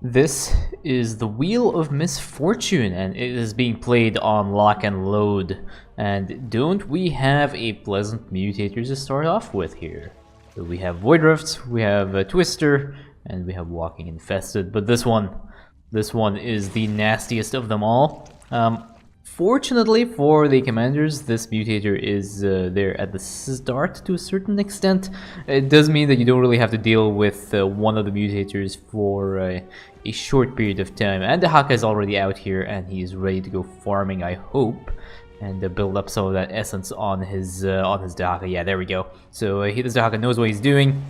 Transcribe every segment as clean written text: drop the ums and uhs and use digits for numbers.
This is the Wheel of Misfortune, and it is being played on Lock and Load. And don't we have a pleasant mutator to start off with here? So we have Void Rifts, we have Twister, and we have Walking Infested. But this one is the nastiest of them all. Fortunately for the commanders, this mutator is there at the start to a certain extent. It does mean that you don't really have to deal with one of the mutators for a short period of time. And Dehaka is already out here, and he is ready to go farming, I hope, and build up some of that essence on his Dehaka. Yeah, there we go. So this Dehaka knows what he's doing.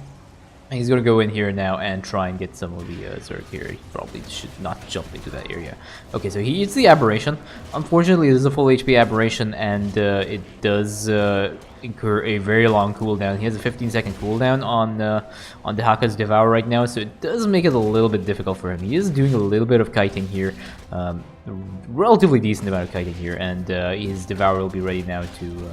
He's gonna go in here now and try and get some of the Zerg here. He probably should not jump into that area. Okay, so he eats the Aberration. Unfortunately, this is a full HP Aberration, and it does incur a very long cooldown. He has a 15-second cooldown on Dehaka's Devour right now, so it does make it a little bit difficult for him. He is doing a little bit of kiting here, a relatively decent amount of kiting here, and his Devour will be ready now to...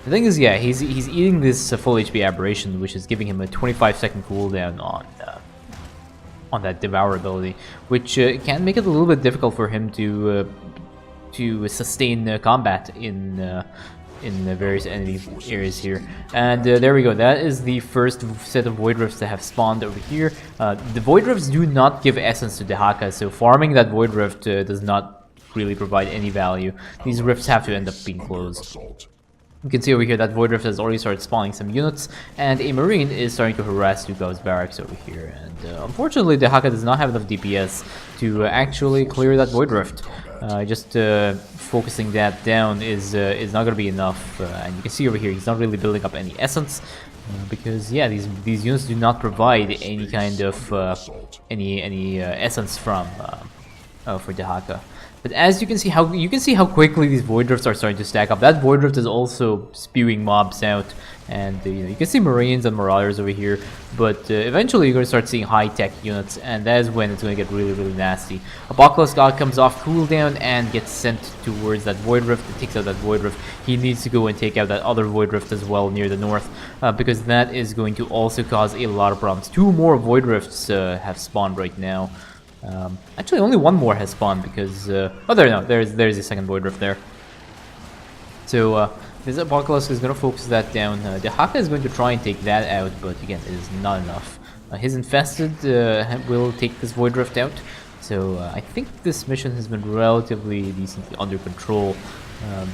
The thing is, yeah, he's eating this full HP Aberration, which is giving him a 25-second cooldown on that Devour ability, which can make it a little bit difficult for him to sustain combat in the various enemy areas here. And there we go. That is the first set of Void Rifts that have spawned over here. The Void Rifts do not give essence to Dehaka, so farming that Void Rift does not really provide any value. These rifts have to end up being closed. You can see over here that Void Rift has already started spawning some units, and a Marine is starting to harass Stukov's barracks over here. And unfortunately, Dehaka does not have enough DPS to actually clear that Void Rift. Just focusing that down is not going to be enough. And you can see over here he's not really building up any essence, because yeah, these units do not provide any kind of any essence from for Dehaka. But as you can see how quickly these Void Rifts are starting to stack up. That Void Rift is also spewing mobs out, and you can see Marines and Marauders over here. But eventually you're going to start seeing high-tech units, and that is when it's going to get really, really nasty. Apocalypse God comes off cooldown and gets sent towards that Void Rift. It takes out that Void Rift. He needs to go and take out that other Void Rift as well near the north, because that is going to also cause a lot of problems. 2 more Void Rifts have spawned right now. Actually, only 1 more has spawned because... there's a second Void Rift there. So, this Apocalypse is going to focus that down. Dehaka is going to try and take that out, but again, it is not enough. His Infested will take this Void Rift out. So, I think this mission has been relatively decently under control.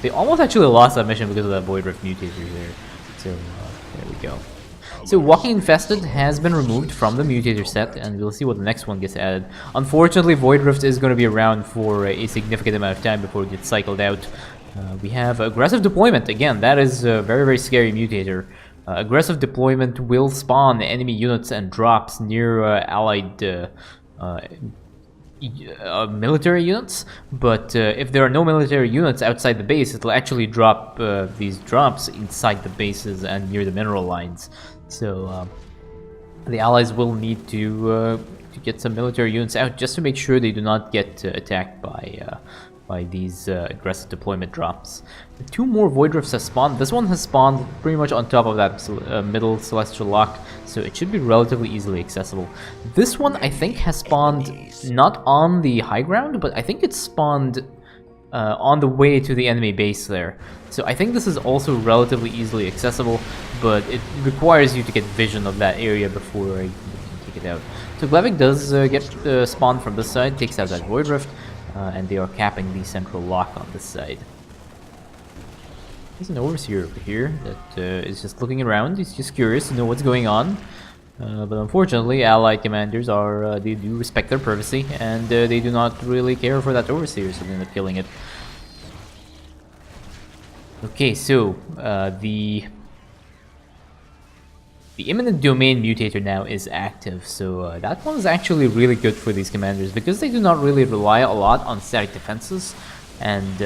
They almost actually lost that mission because of that Void Rift mutator there. So, there we go. So Walking Infested has been removed from the mutator set, and we'll see what the next one gets added. Unfortunately, Void Rift is going to be around for a significant amount of time before it gets cycled out. We have Aggressive Deployment. Again, that is a very, very scary mutator. Aggressive Deployment will spawn enemy units and drops near allied military units, but if there are no military units outside the base, it will actually drop these drops inside the bases and near the mineral lines. So the allies will need to get some military units out just to make sure they do not get attacked by these aggressive deployment drops. 2 more Void Rifts have spawned. This one has spawned pretty much on top of that middle Celestial Lock, so it should be relatively easily accessible. This one, I think, has spawned not on the high ground, but I think it's spawned on the way to the enemy base there. So I think this is also relatively easily accessible, but it requires you to get vision of that area before you can take it out. So Glavik does get spawned from this side, takes out that Void Rift, and they are capping the central lock on this side. There's an Overseer over here that is just looking around. He's just curious to know what's going on. But unfortunately, allied commanders they do respect their privacy, and they do not really care for that Overseer, so they end up killing it. Okay, so the Imminent Domain Mutator now is active, so that one is actually really good for these commanders because they do not really rely a lot on static defenses, and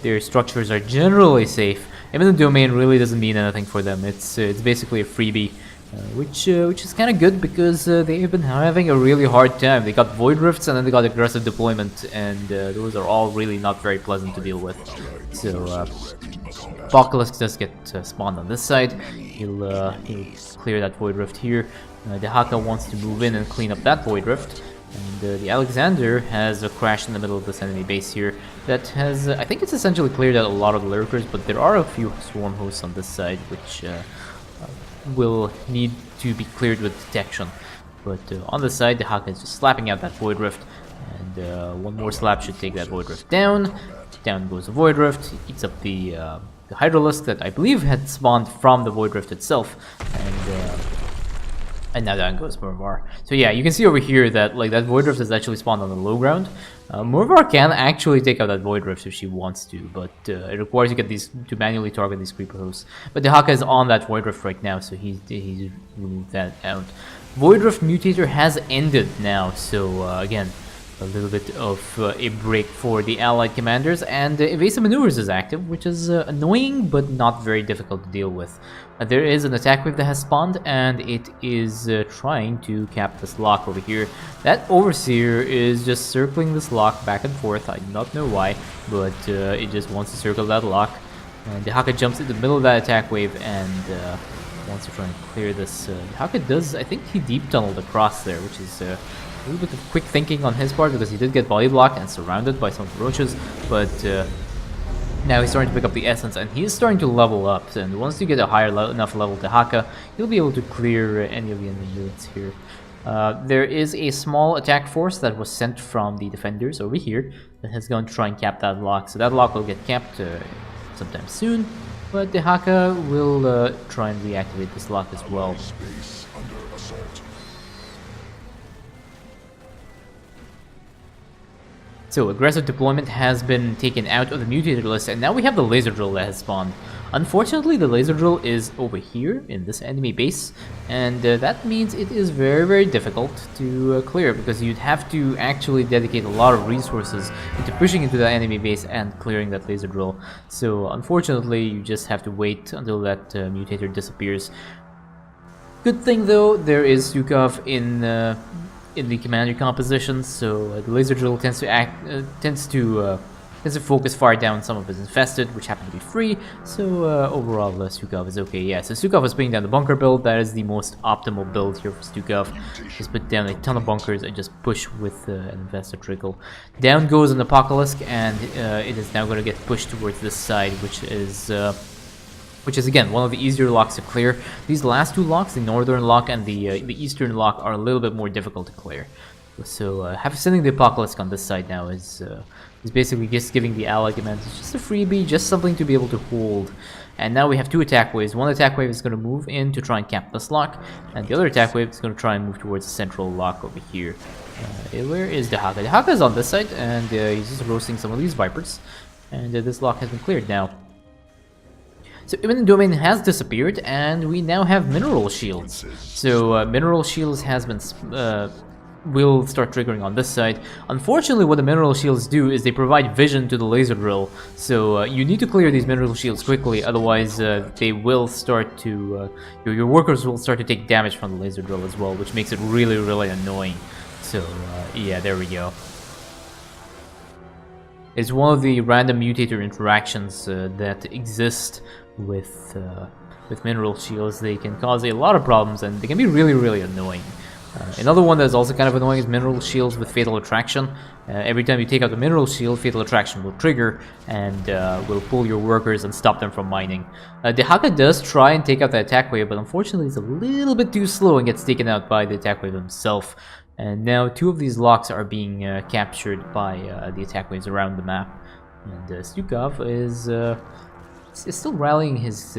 their structures are generally safe. Imminent Domain really doesn't mean anything for them. It's basically a freebie. Which is kind of good because they've been having a really hard time. They got Void Rifts and then they got Aggressive Deployment, and those are all really not very pleasant to deal with. So Apocalypse does get spawned on this side. He'll clear that Void Rift here. Dehaka wants to move in and clean up that Void Rift. And the Alexander has crashed in the middle of this enemy base here. That has, I think it's essentially cleared out a lot of the lurkers, but there are a few swarm hosts on this side, which will need to be cleared with detection. But on the side, Dehaka is just slapping out that Void Rift, and one more slap should take that Void Rift down. Down goes the Void Rift, he eats up the Hydralisk that I believe had spawned from the Void Rift itself, and now down goes Murvar. So yeah, you can see over here that like that Void Rift is actually spawned on the low ground. Murvar can actually take out that Void Rift if she wants to, but it requires you get these to manually target these creeper hosts. But Dehaka is on that Void Rift right now, so he's removed that out. Void Rift Mutator has ended now, so again, a little bit of a break for the allied commanders, and evasive maneuvers is active, which is annoying but not very difficult to deal with. There is an attack wave that has spawned, and it is trying to cap this lock over here. That Overseer is just circling this lock back and forth. I do not know why, but it just wants to circle that lock. And Dehaka jumps in the middle of that attack wave and wants to try and clear this. Dehaka does, I think he deep tunneled across there, which is a little bit of quick thinking on his part, because he did get body blocked and surrounded by some of the roaches, but now he's starting to pick up the essence, and he's starting to level up, and once you get a higher enough level Dehaka, you'll be able to clear any of the enemy units here. There is a small attack force that was sent from the defenders over here that has gone to try and cap that lock, so that lock will get capped sometime soon, but Dehaka will try and reactivate this lock as well. So, aggressive deployment has been taken out of the mutator list, and now we have the laser drill that has spawned. Unfortunately, the laser drill is over here in this enemy base, and that means it is very, very difficult to clear, because you'd have to actually dedicate a lot of resources into pushing into that enemy base and clearing that laser drill. So, unfortunately, you just have to wait until that mutator disappears. Good thing, though, there is Stukov in the commander composition, so the laser drill tends to focus far down some of his infested, which happen to be free. So overall, Stukov is okay. Yeah, so Stukov is putting down the bunker build. That is the most optimal build here for Stukov. Just put down a ton of bunkers and just push with an infested trickle. Down goes an Apocalypse, and it is now going to get pushed towards this side, which is again one of the easier locks to clear. These last two locks, the northern lock and the eastern lock, are a little bit more difficult to clear. So sending the Apocalypse on this side now is basically just giving the allied commanders just a freebie, just something to be able to hold. And now we have two attack waves. One attack wave is going to move in to try and cap this lock, and the other attack wave is going to try and move towards the central lock over here. Where is Dehaka? Dehaka is on this side, and he's just roasting some of these Vipers, and this lock has been cleared now. So Imminent Domain has disappeared, and we now have Mineral Shields. So Mineral Shields has been will start triggering on this side. Unfortunately, what the Mineral Shields do is they provide vision to the laser drill. So you need to clear these Mineral Shields quickly, otherwise they will start to your workers will start to take damage from the laser drill as well, which makes it really, really annoying. So yeah, there we go. It's one of the random mutator interactions that exist with mineral shields. They can cause a lot of problems, and they can be really, really annoying. Another one that's also kind of annoying is mineral shields with fatal attraction. Every time you take out the mineral shield, fatal attraction will trigger and will pull your workers and stop them from mining. Dehaka does try and take out the attack wave, but unfortunately it's a little bit too slow and gets taken out by the attack wave himself. And now two of these locks are being captured by the attack waves around the map. And Stukov is still rallying his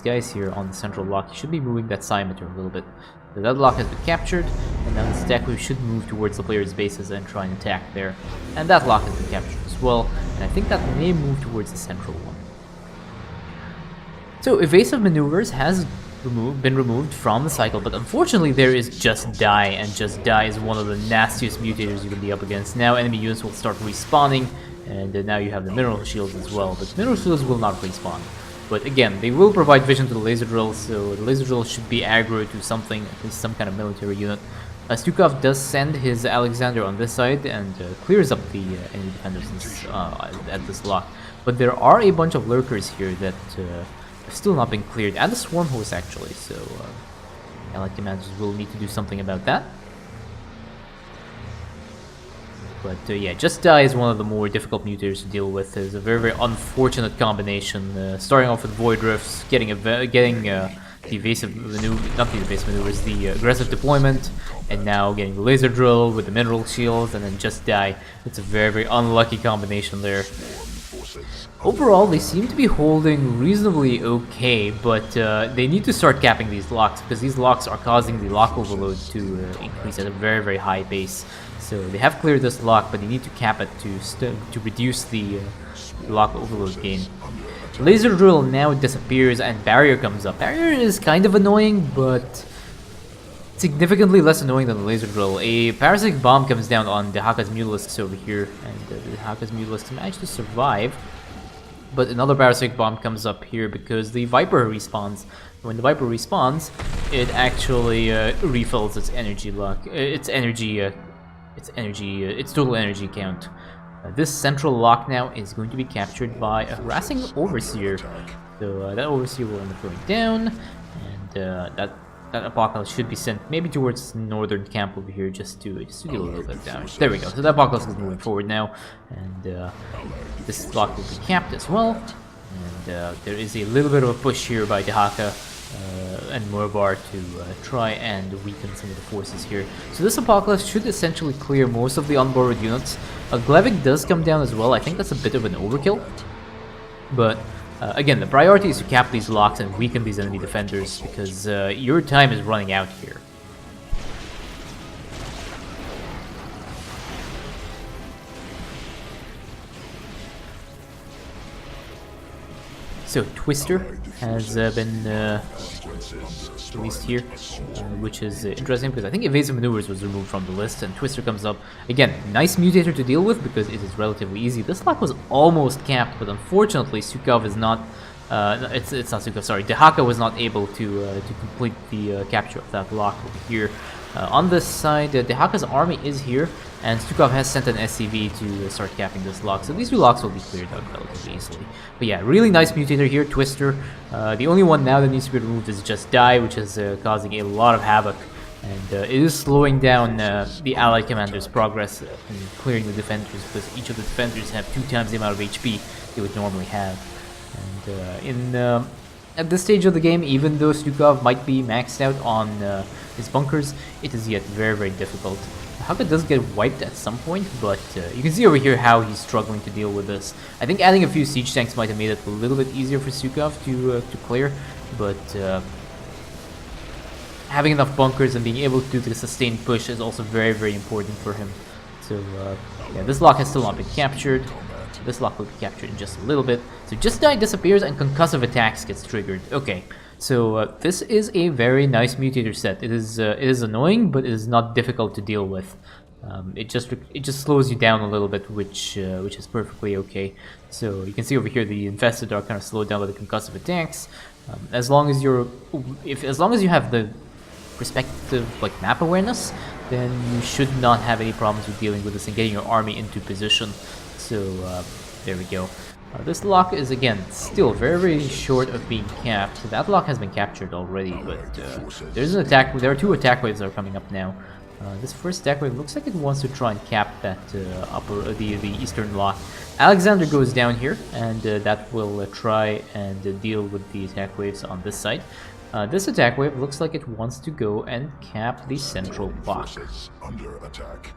guys here on the central lock. He should be moving that Scimeter a little bit. So that lock has been captured, and now this attack wave should move towards the player's bases and try and attack there. And that lock has been captured as well, and I think that may move towards the central one. So evasive maneuvers has been removed from the cycle, but unfortunately there is Just Die, and Just Die is one of the nastiest mutators you can be up against. Now enemy units will start respawning, and now you have the mineral shields as well, but mineral shields will not respawn. But again, they will provide vision to the laser drill, so the laser drill should be aggro to something, at least some kind of military unit. Stukov does send his Alexander on this side and clears up the enemy defenders at this lock. But there are a bunch of lurkers here that have still not been cleared, and the swarm host actually, so allied commanders will need to do something about that. But yeah, Just Die is one of the more difficult mutators to deal with. It's a very, very unfortunate combination. Starting off with Void Rifts, getting the evasive maneuver, not the evasive maneuvers, the aggressive deployment, and now getting the laser drill with the mineral shields, and then Just Die. It's a very, very unlucky combination there. Overall, they seem to be holding reasonably okay, but they need to start capping these locks, because these locks are causing the lock overload to increase at a very, very high pace. So they have cleared this lock, but they need to cap it to reduce the lock overload gain. Laser drill now disappears and barrier comes up. Barrier is kind of annoying, but significantly less annoying than the laser drill. A parasitic bomb comes down on Dehaka's Mutalisks over here, and Dehaka's Mutalisks manage to survive. But another parasitic bomb comes up here because the Viper respawns. When the Viper respawns, it actually refills its energy lock, its total energy count. This central lock now is going to be captured by a harassing Overseer. So that Overseer will end up going down, and that Apocalypse should be sent maybe towards the northern camp over here just to deal a little bit of damage. There we go. So that Apocalypse is moving forward now, and this lock will be capped as well. And there is a little bit of a push here by Dehaka and Murbar to try and weaken some of the forces here. So this Apocalypse should essentially clear most of the unborrowed units. Glevik does come down as well. I think that's a bit of an overkill, but again, the priority is to cap these locks and weaken these enemy defenders, because your time is running out here. So Twister has been released here, which is interesting because I think Evasive Maneuvers was removed from the list, and Twister comes up. Again, nice mutator to deal with because it is relatively easy. This lock was almost capped, but unfortunately Stukov is not, it's not Stukov, sorry, Dehaka was not able to complete the capture of that lock over here. On this side, Dehaka's army is here, and Stukov has sent an SCV to start capping this lock, so these two locks will be cleared out relatively easily. But yeah, really nice mutator here, Twister. The only one now that needs to be removed is Just Die, which is causing a lot of havoc, and it is slowing down the allied commander's progress in clearing the defenders, because each of the defenders have 2 times the amount of HP they would normally have. And at this stage of the game, even though Stukov might be maxed out on his bunkers, it is yet very, very difficult. Dehaka does get wiped at some point, but you can see over here how he's struggling to deal with this. I think adding a few siege tanks might have made it a little bit easier for Stukov to clear, but having enough bunkers and being able to do the sustained push is also very, very important for him. So yeah, this lock has still not been captured. This lock will be captured in just a little bit. So Just Die disappears and concussive attacks gets triggered. Okay, so this is a very nice mutator set. It is annoying, but it is not difficult to deal with. It just slows you down a little bit, which is perfectly okay. So you can see over here the infested are kind of slowed down by the concussive attacks. As long as you have the respective map awareness, then you should not have any problems with dealing with this and getting your army into position. So there we go. This lock is again still very, very short of being capped. That lock has been captured already, but there's an attack. There are 2 attack waves that are coming up now. This first attack wave looks like it wants to try and cap that the eastern lock. Alexander goes down here, and that will try and deal with the attack waves on this side. This attack wave looks like it wants to go and cap the central lock. Under attack.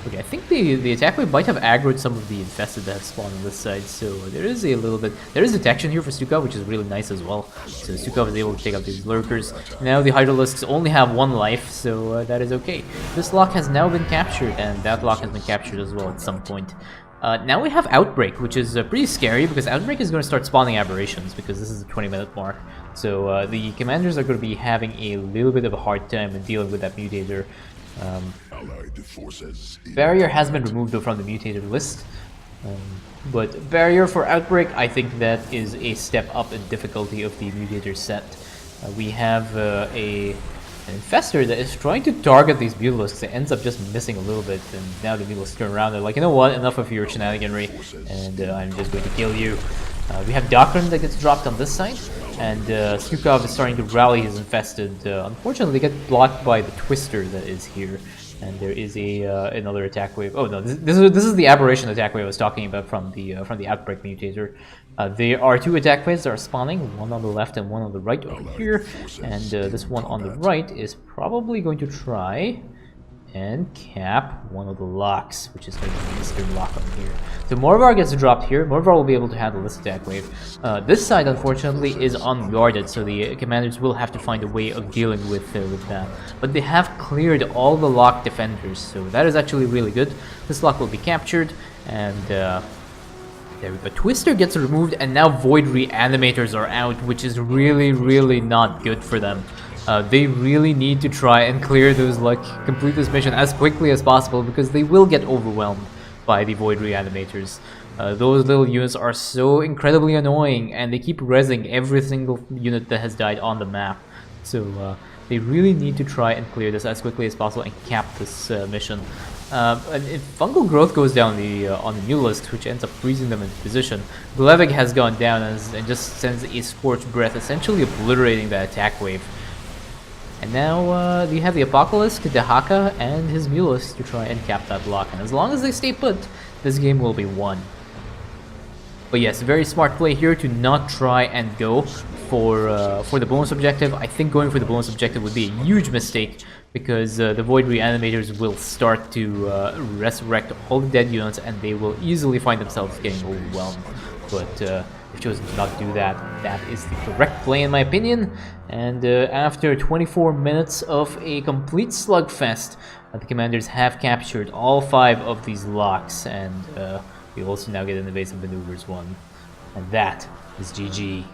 Okay, I think the attack wave might have aggroed some of the infested that have spawned on this side, so there is detection here for Stukov, which is really nice as well. So Stukov is able to take out these lurkers. Now the Hydralisks only have 1 life, so that is okay. This lock has now been captured, and that lock has been captured as well at some point. Now we have Outbreak, which is pretty scary, because Outbreak is going to start spawning aberrations, because this is the 20-minute mark. So the commanders are going to be having a little bit of a hard time in dealing with that mutator. Barrier has been removed from the mutated list, but Barrier for Outbreak, I think that is a step up in difficulty of the mutator set. We have an Infestor that is trying to target these Mutalisks. It ends up just missing a little bit, and now the Mutalisks turn around. They're like, you know what, enough of your shenaniganry, and I'm just going to kill you. We have Doctrine that gets dropped on this side, And Stukov is starting to rally his infested. Unfortunately, they get blocked by the Twister that is here. And there is a another attack wave. Oh no, this is the aberration attack wave I was talking about from the outbreak mutator. There are two attack waves that are spawning, one on the left and one on the right over here. And this one on the right is probably going to try and cap one of the locks, which is going to be Eastern Lock on here. So Morvar gets dropped here. Morvar will be able to handle this attack wave. This side, unfortunately, is unguarded, so the commanders will have to find a way of dealing with that. But they have cleared all the lock defenders, so that is actually really good. This lock will be captured, and there we go. Twister gets removed, and now Void Reanimators are out, which is really, really not good for them. They really need to try and clear those, like, complete this mission as quickly as possible, because they will get overwhelmed by the Void Reanimators. Those little units are so incredibly annoying, and they keep rezzing every single unit that has died on the map. So they really need to try and clear this as quickly as possible and cap this mission. And if fungal growth goes down on the Mulisks, which ends up freezing them into position, Glevig has gone down and just sends a Scorched Breath, essentially obliterating that attack wave. And now you have the Apocalypse, Dehaka, and his Mulisk to try and cap that block. And as long as they stay put, this game will be won. But yes, very smart play here to not try and go for the bonus objective. I think going for the bonus objective would be a huge mistake, because the Void Reanimators will start to resurrect all the dead units, and they will easily find themselves getting overwhelmed. But they've chosen to not do that. That is the correct play in my opinion. And after 24 minutes of a complete slugfest, the commanders have captured all 5 of these locks, and we also now get an evasive maneuvers one. And that is GG.